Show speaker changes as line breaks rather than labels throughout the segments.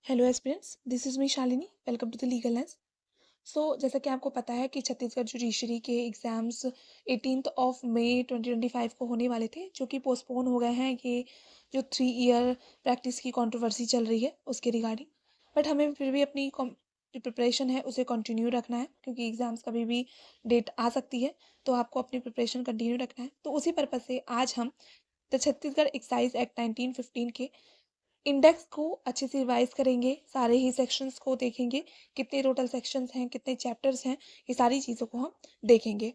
Hello aspirants, this is me Shalini. Welcome to the legal lens. जैसा कि आपको पता है कि छत्तीसगढ़ जुडिशरी के एग्ज़ाम्स 18th ऑफ मई 2025 को होने वाले थे, जो कि पोस्टपोन हो गए हैं। ये जो 3 ईयर प्रैक्टिस की कंट्रोवर्सी चल रही है उसके रिगार्डिंग, बट हमें फिर भी अपनी जो प्रिपरेशन है उसे कंटिन्यू रखना है, क्योंकि एग्ज़ाम्स कभी भी डेट आ सकती है। तो आपको अपनी प्रिपरेशन कंटिन्यू रखना है। तो उसी पर्पज़ से आज हम द छत्तीसगढ़ एक्साइज एक्ट 1915 के इंडेक्स को अच्छे से रिवाइज करेंगे, सारे ही सेक्शंस को देखेंगे, कितने टोटल सेक्शंस हैं, कितने चैप्टर्स हैं, ये सारी चीज़ों को हम देखेंगे।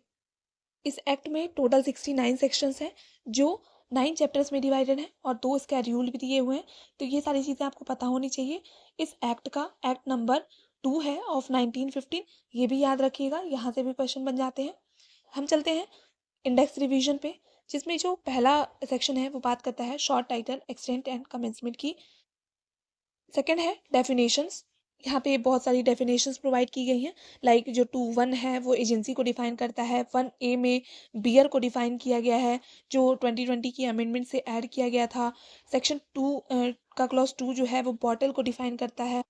इस एक्ट में टोटल 69 सेक्शंस हैं, जो 9 चैप्टर्स में डिवाइडेड हैं और 2 स्केड्यूल भी दिए हुए हैं। तो ये सारी चीज़ें आपको पता होनी चाहिए। इस एक्ट का एक्ट नंबर 2 है ऑफ 1915, ये भी याद रखिएगा, यहाँ से भी क्वेश्चन बन जाते हैं। हम चलते हैं इंडेक्स रिवीजन पे, जिसमें जो पहला सेक्शन है वो बात करता है short title, extent and commencement की। सेकंड है डेफिनेशंस। यहाँ पे बहुत सारी डेफिनेशंस प्रोवाइड की गई हैं। लाइक जो 2(1) है वो एजेंसी को डिफाइन करता है। 1A में बियर को डिफाइन किया गया है, जो 2020 की अमेंडमेंट से ऐड किया गया था। सेक्शन 2 का क्लॉज 2 जो है वो बॉटल को डिफाइन करता है।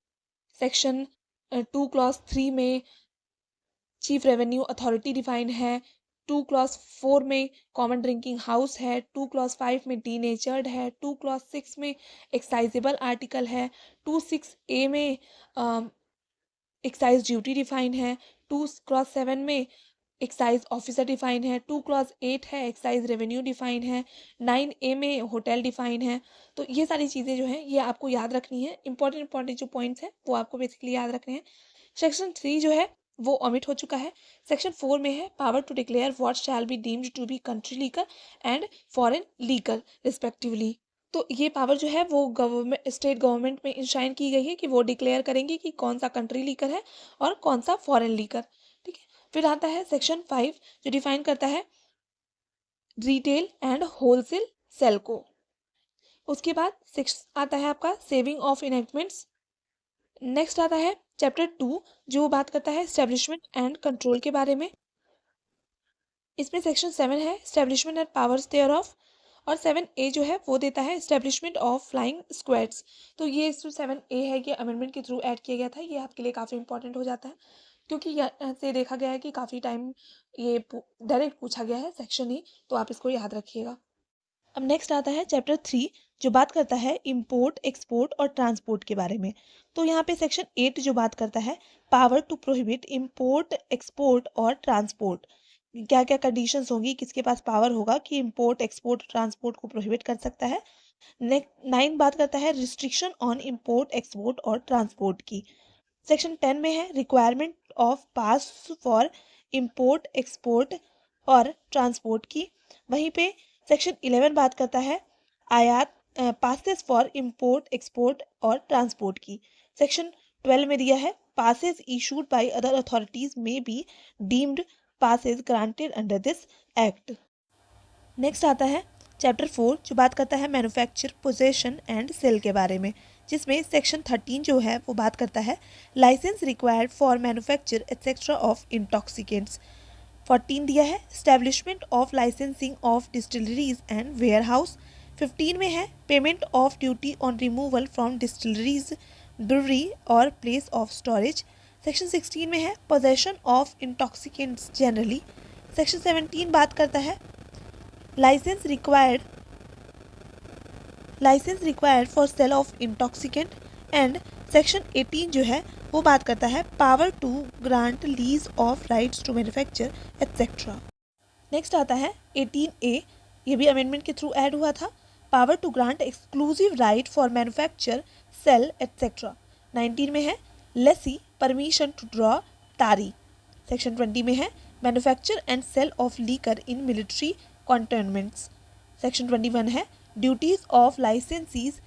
सेक्शन 2 क्लॉज 3 में चीफ रेवेन्यू अथॉरिटी डिफाइन है। 2 क्लॉज 4 में कॉमन ड्रिंकिंग हाउस है। 2 क्लॉज 5 में डीनेचर्ड है। 2 क्लॉज 6 में एक्साइजेबल आर्टिकल है। 2(6)A में एक्साइज ड्यूटी डिफाइन है। 2 क्लॉज 7 में एक्साइज ऑफिसर डिफाइन है। 2 क्लॉज 8 है एक्साइज रेवेन्यू डिफाइन है। 9A में होटल डिफाइन है। तो ये सारी चीज़ें जो हैं ये आपको याद रखनी है। इंपॉर्टेंट जो पॉइंट्स हैं वो आपको बेसिकली याद रखने हैं। सेक्शन 3 जो है वो ओमिट हो चुका है। सेक्शन 4 में है power to declare what shall be deemed to be country liquor and foreign liquor respectively. तो ये पावर जो है वो गवर्नमेंट, स्टेट गवर्नमेंट में इंशाइन की गई है कि वो डिक्लेयर करेंगे कि कौन सा कंट्री लीकर है और कौन सा फॉरेन लीकर। ठीक है। फिर आता है सेक्शन 5, जो डिफाइन करता है रिटेल एंड होलसेल सेल को। उसके बाद आता है आपका सेविंग ऑफ इनेक्टमेंट्स। नेक्स्ट आता है चैप्टर 2, जो बात करता है एस्टेब्लिशमेंट एंड कंट्रोल के बारे में। इसमें सेक्शन 7 है establishment and powers thereof, और 7A जो है वो देता है एस्टेब्लिशमेंट ऑफ फ्लाइंग स्क्वाड्स। तो ये जो 7A है ये अमेंडमेंट के थ्रू ऐड किया गया था। ये आपके लिए काफ़ी इंपॉर्टेंट हो जाता है, क्योंकि यहाँ से देखा गया है कि काफ़ी टाइम ये डायरेक्ट पूछा गया है सेक्शन ही, तो आप इसको याद रखिएगा। अब नेक्स्ट आता है चैप्टर 3, जो बात करता है इंपोर्ट, एक्सपोर्ट और ट्रांसपोर्ट के बारे में। तो यहाँ पे सेक्शन 8 जो बात करता है power to prohibit import, export और ट्रांसपोर्ट। क्या क्या कंडीशंस होंगी, किसके पास पावर होगा कि इंपोर्ट, एक्सपोर्ट, ट्रांसपोर्ट को प्रोहिबिट कर सकता है। नेक्स्ट 9 बात करता है रिस्ट्रिक्शन ऑन इंपोर्ट, एक्सपोर्ट और ट्रांसपोर्ट की। सेक्शन 10 में है requirement of pass for import, export और ट्रांसपोर्ट की। वहीं पे सेक्शन 11 बात करता है आयात, पासेस फॉर इंपोर्ट, एक्सपोर्ट और ट्रांसपोर्ट की। सेक्शन 12 में दिया है passes issued by other authorities में be deemed passes granted under this act. Next आता है चैप्टर 4, जो बात करता है मैन्युफैक्चर, पोजेशन एंड सेल के बारे में, जिसमें सेक्शन 13 जो है वो बात करता है licence required for manufacture etcetera of intoxicants. 14 दिया है establishment of licensing of distilleries and warehouse. 15 में है payment of duty on removal from distilleries, brewery और प्लेस ऑफ स्टोरेज। सेक्शन 16 में है possession of intoxicants generally. Section 17 बात करता है licence required for sale of intoxicant. And section 18 जो है वो बात करता है power to grant lease of rights to manufacture etcetera. Next आता है 18A, ये भी अमेंडमेंट के थ्रू ऐड हुआ था, power to grant exclusive right for manufacture, sale etcetera. 19 में है लेसी परमिशन टू ड्रॉ तारी। सेक्शन 20 में है manufacture and sale of liquor in military cantonments. Section 21 है duties of licensees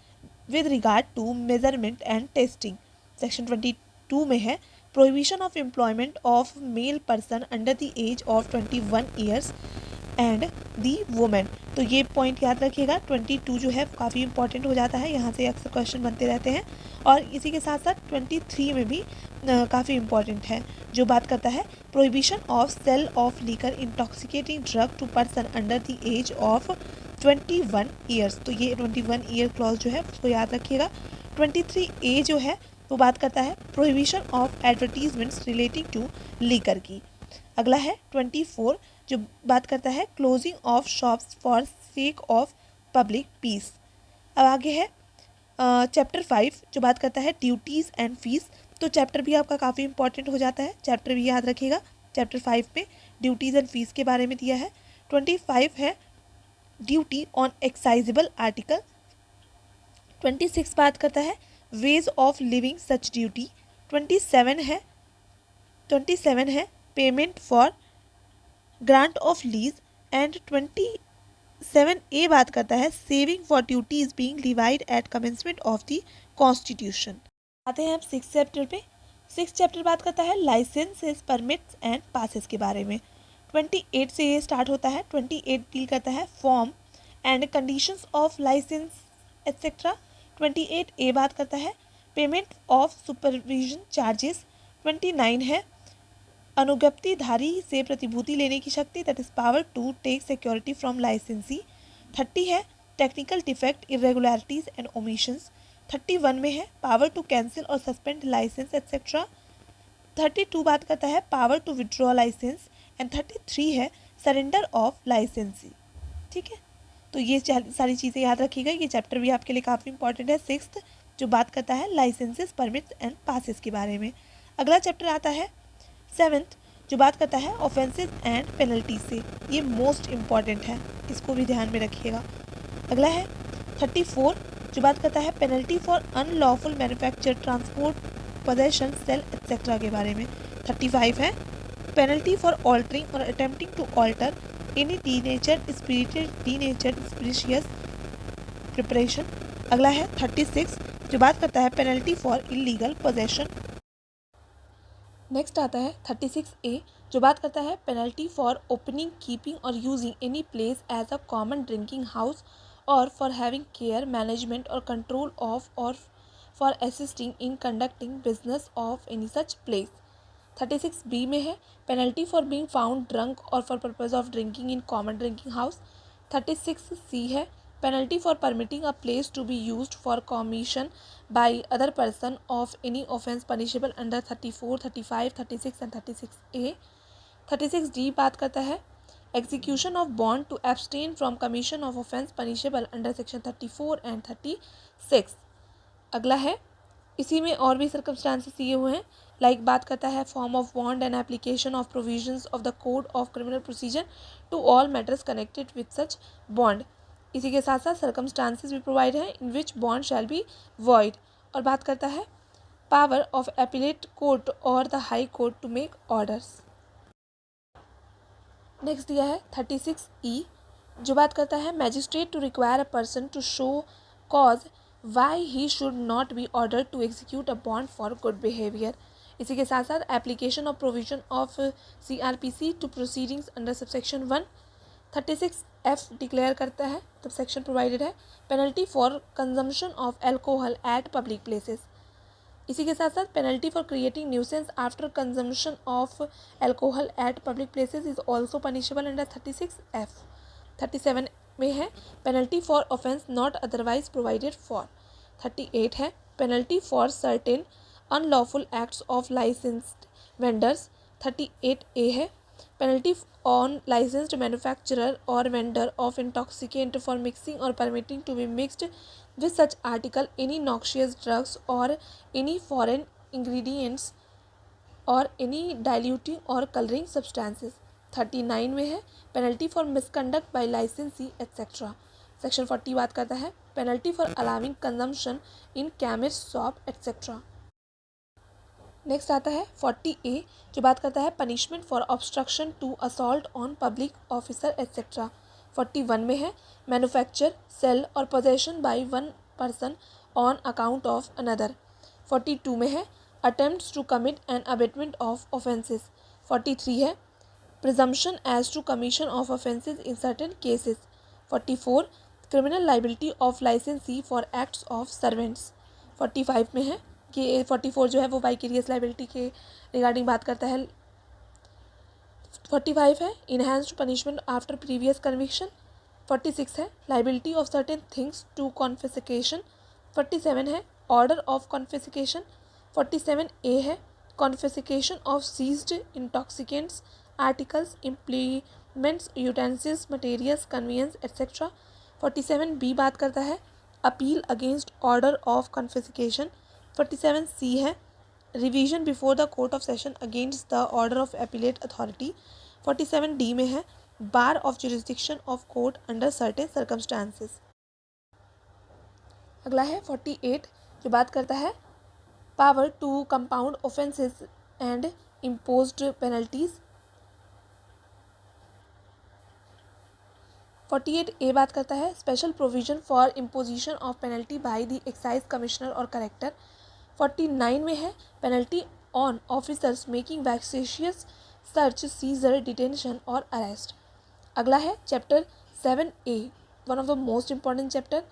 with regard to measurement and testing. Section 22 में है prohibition of employment of male person under the age of 21 years and the women. तो ये point याद रखिएगा, 22 जो है काफ़ी इंपॉर्टेंट हो जाता है, यहाँ से अक्सर क्वेश्चन बनते रहते हैं। और इसी के साथ साथ 23 में भी काफ़ी इंपॉर्टेंट है, जो बात करता है prohibition of sale of liquor intoxicating drug to person under the age of 21 years. तो ये 21 ईयर क्लॉज जो है उसको याद रखिएगा। 23A जो है वो बात करता है prohibition of advertisements relating to liquor की। अगला है 24 जो बात करता है closing of shops for sake of public peace. अब आगे है चैप्टर 5 जो बात करता है ड्यूटीज़ एंड फीस। तो चैप्टर भी आपका काफ़ी इंपॉर्टेंट हो जाता है, चैप्टर भी याद रखिएगा। चैप्टर 5 में ड्यूटीज़ एंड फीस के बारे में दिया है। 25 है ड्यूटी ऑन एक्साइजेबल आर्टिकल। 26 बात करता है ways of levying such duty. 27 है payment for grant of lease and 27A बात करता है saving for duties being levied at commencement of the constitution. आते हैं अब 6 चैप्टर पे। 6 चैप्टर बात करता है लाइसेंसेस परमिट्स एंड पासेस के बारे में। 28 से ये स्टार्ट होता है। 28 डील करता है form and conditions of licence et cetera. 28A बात करता है पेमेंट ऑफ सुपरविजन चार्जेस। 29 है अनुज्ञप्तिधारी से प्रतिभूति लेने की शक्ति, that is power to take security from licensee. 30 है technical defect irregularities and omissions. 31 में है पावर टू कैंसिल और सस्पेंड लाइसेंस एट्सेट्रा। 32 बात करता है power to withdraw licence and 33 है सरेंडर ऑफ लाइसेंसी। ठीक है, तो ये सारी चीज़ें याद रखिएगा। ये चैप्टर भी आपके लिए काफ़ी इंपॉर्टेंट है। 6th जो बात करता है लाइसेंसेस परमिट्स एंड पासेस के बारे में। अगला चैप्टर आता है 7th जो बात करता है ऑफेंसेस एंड पेनल्टी से। ये मोस्ट इम्पॉर्टेंट है, इसको भी ध्यान में रखिएगा। अगला है 34 जो बात करता है penalty for unlawful manufacture transport possession sale et cetera के बारे में। 35 है पेनल्टी फॉर ऑल्टरिंग और attempting to alter any denatured specious preparation. अगला है 36 जो बात करता है penalty for illegal possession. Next आता है 36A जो बात करता है पेनल्टी फॉर ओपनिंग कीपिंग और using any place as a common drinking house और फॉर हैविंग केयर मैनेजमेंट और कंट्रोल ऑफ और for assisting in conducting business of any such place. 36B में है penalty for being found drunk और for purpose of drinking in common drinking house. 36C है penalty for permitting a place to be used for commission by other person of any offence punishable under 34, 35, 36 and 36A। 36D बात करता है execution of bond to abstain from commission of offence punishable under section 34 and 36। अगला है इसी में और भी circumstances दिए हुए हैं, लाइक बात करता है form of bond and application of provisions of the code of criminal procedure to all matters connected with such bond. इसी के साथ साथ सर्कमस्टांसेस भी प्रोवाइड हैं in which bond shall be void. और बात करता है पावर ऑफ एपिलेट कोर्ट और the high court to make orders. Next दिया है 36E जो बात करता है magistrate to require a person to show cause why he should not be order to execute a bond for good behaviour. इसी के साथ साथ application of provision of CRPC to proceedings under subsection 1। 36F declare करता है तब section provided है penalty for consumption of alcohol at public places. इसी के साथ साथ penalty for creating nuisance after consumption of alcohol at public places is also punishable under 36F। 37 में है penalty for offence not otherwise provided for. 38 है penalty for certain unlawful acts of licensed vendors. 38A है penalty on licensed manufacturer or vendor of intoxicant for mixing or permitting to be mixed with such article any noxious drugs or any foreign ingredients or any diluting or coloring substances। 39 में है penalty for misconduct by licensee et cetera. Section 40 बात करता है penalty for allowing consumption in chemist shop et cetera. Next आता है 40A जो बात करता है punishment for obstruction to assault on public officer et cetera. 41 में है मैन्युफैक्चर सेल और possession by one person on account of another. 42 में है attempts to commit an abetment of offences. 43 है presumption as to commission of offences in certain cases. 44 criminal liability of लाइसेंसी for acts of servants. 45 में है कि 44 जो है वो वाइकेरियस लाइबिलिटी के रिगार्डिंग बात करता है। 45 है enhanced punishment after previous conviction. 46 है liability of certain things to confiscation. 47 है ऑर्डर ऑफ कॉन्फिस्केशन। 47A है confiscation of seized intoxicants, articles, implements, utensils, materials, convenience etcetera. 47B बात करता है appeal against order of confiscation. 47C है revision before the court of session against the order of appellate authority. 47D में है bar of jurisdiction of court under certain circumstances. अगला है 48 जो बात करता है power to compound offences and imposed penalties. 48A बात करता है special provision for imposition of penalty by the excise commissioner और कलेक्टर। 49 में है penalty on officers making vexatious search, seizure, detention और अरेस्ट। अगला है chapter 7A one of the most important chapter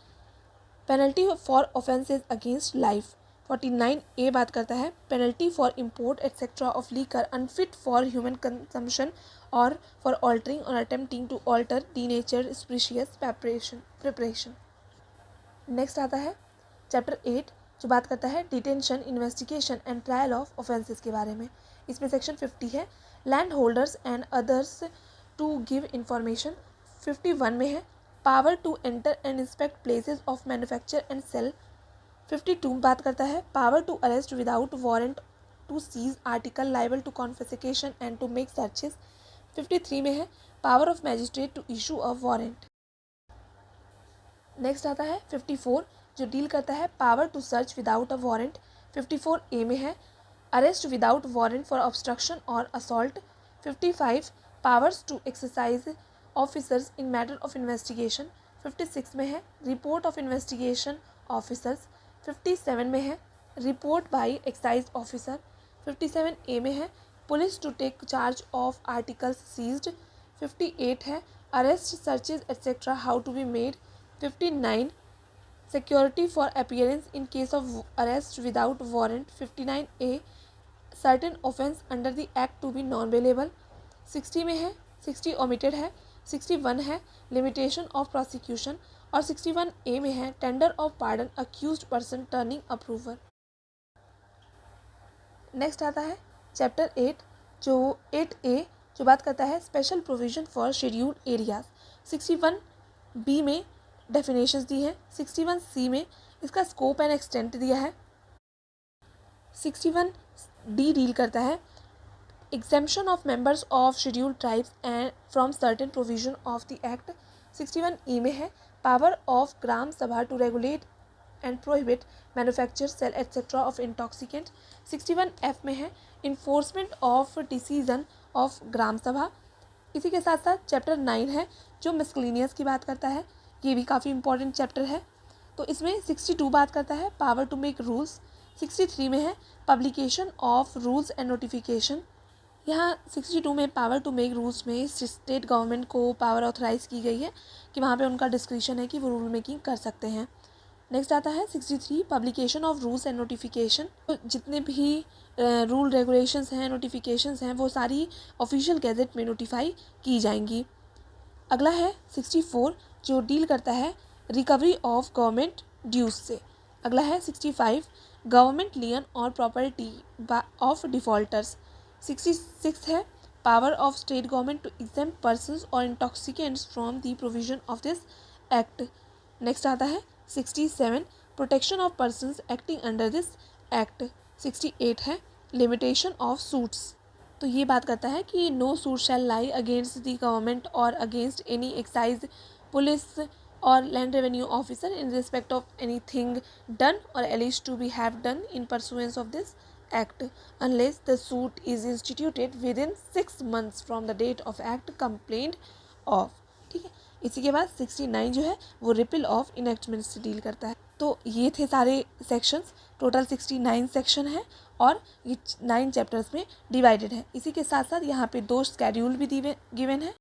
penalty for offences against life. 49A बात करता है penalty for import etcetera of liquor unfit for human consumption और for altering और attempting to alter denatured species preparation. Next आता है chapter 8 जो बात करता है detention, investigation and trial of offences के बारे में। इसमें सेक्शन 50 है land holders and others to give information. 51 में है power to enter and inspect places of manufacture and sale. 52 बात करता है power to arrest without warrant to seize article liable to confiscation and to make searches. 53 में है power of magistrate to issue a warrant. Next आता है 54 जो deal करता है power to search without a warrant. 54A में है arrest without warrant for obstruction और assault. 55 powers to exercise officers in matter of investigation. 56 में है रिपोर्ट ऑफ इन्वेस्टिगेशन ऑफिसर्स। 57 में है report by excise officer. 57A में है police to take charge of articles seized. 58 है arrest, searches et cetera how to be made. 59 security for appearance in case of arrest without warrant. 59A certain offence under the act to be non available. 60 में है 60 omitted है। 61 है limitation of prosecution और 61A में है tender of pardon accused person turning approver. Next आता है chapter 8 जो 8A जो बात करता है special provision for scheduled areas. 61B में डेफिनेशंस दी है। 61C में इसका स्कोप एंड एक्सटेंट दिया है। 61D डील करता है exemption of members of scheduled tribes and from certain provision of the act। 61E में है power of ग्राम सभा to regulate and prohibit manufacture, sell etc. of intoxicant। 61F में है enforcement of decision of ग्राम सभा। इसी के साथ साथ चैप्टर 9 है जो मिसक्लिनियस की बात करता है, ये भी काफ़ी इंपॉर्टेंट चैप्टर है। तो इसमें 62 बात करता है पावर टू मेक रूल्स। 63 में है publication of rules and notification. यहाँ 62 में पावर टू मेक रूल्स में स्टेट गवर्नमेंट को पावर ऑथराइज की गई है कि वहाँ पे उनका डिस्क्रिशन है कि वो रूल मेकिंग कर सकते हैं। नेक्स्ट आता है 63 publication of rules and notification. तो जितने भी रूल रेगुलेशंस हैं, नोटिफिकेशंस हैं, वो सारी ऑफिशियल गैजेट में नोटिफाई की जाएंगी। अगला है 64 जो डील करता है रिकवरी ऑफ गवर्नमेंट ड्यूज से। अगला है 65 गवर्नमेंट लियन और प्रॉपर्टी ऑफ डिफ़ॉल्टर्स। 66 है power of state government to exempt persons और intoxicants from the provision of this act. Next आता है 67 protection of persons acting under this act. 68 है लिमिटेशन ऑफ सूट्स। तो ये बात करता है कि no suit shall lie against the government और अगेंस्ट एनी एक्साइज, पुलिस और land revenue officer in respect of anything done or alleged to be have done in pursuance of this act unless the suit is instituted within 6 months from the date of act complained of। ठीक है, इसी के बाद 69 जो है वो repeal of enactment से deal करता है। तो ये थे सारे सेक्शंस, टोटल 69 सेक्शन है और ये 9 चैप्टर्स में डिवाइडेड है। इसी के साथ साथ यहाँ पे 2 स्केड्यूल भी गिवन है।